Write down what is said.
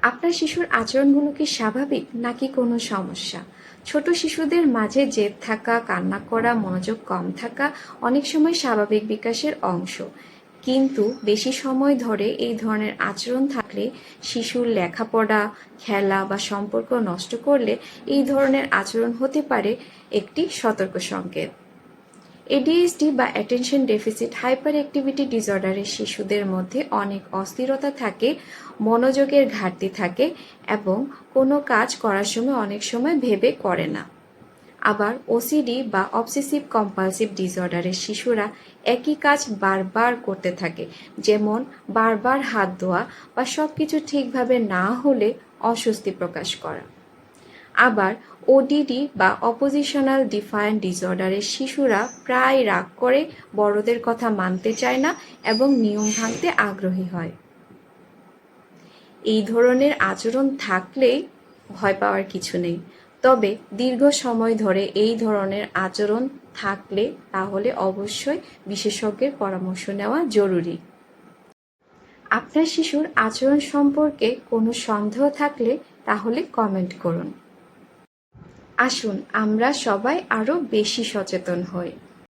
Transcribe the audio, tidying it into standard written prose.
আপনার শিশুর আচরণগুলো কি স্বাভাবিক নাকি কোনো সমস্যা? ছোট শিশুদের মাঝে জেদ থাকা, কান্না করা, মনোযোগ কম থাকা অনেক সময় স্বাভাবিক বিকাশের অংশ। কিন্তু বেশি সময় ধরে এই ধরনের আচরণ থাকলে, শিশুর লেখাপড়া, খেলা বা সম্পর্ক নষ্ট করলে এই ধরনের আচরণ হতে পারে একটি সতর্ক সংকেত। এডিএইচডি বা অ্যাটেনশন ডেফিসিট হাইপার অ্যাক্টিভিটি ডিসঅর্ডারের শিশুদের মধ্যে অনেক অস্থিরতা থাকে, মনোযোগের ঘাটতি থাকে এবং কোনো কাজ করার সময় অনেক সময় ভেবে করে না। আবার ওসিডি বা অবসেসিভ কম্পালসিভ ডিসঅর্ডারের শিশুরা একই কাজ বারবার করতে থাকে, যেমন বারবার হাত ধোয়া বা সব কিছু ঠিকভাবে না হলে অস্বস্তি প্রকাশ করা। আবার ওডিডি বা অপোজিশনাল ডিফায়ান্ট ডিসঅর্ডারের শিশুরা প্রায় রাগ করে, বড়দের কথা মানতে চায় না এবং নিয়ম ভাঙতে আগ্রহী হয়। এই ধরনের আচরণ থাকলেই ভয় পাওয়ার কিছু নেই, তবে দীর্ঘ সময় ধরে এই ধরনের আচরণ থাকলে তাহলে অবশ্যই বিশেষজ্ঞের পরামর্শ নেওয়া জরুরি। আপনার শিশুর আচরণ সম্পর্কে কোনো সন্দেহ থাকলে তাহলে কমেন্ট করুন। আসুন আমরা সবাই আরও বেশি সচেতন হই।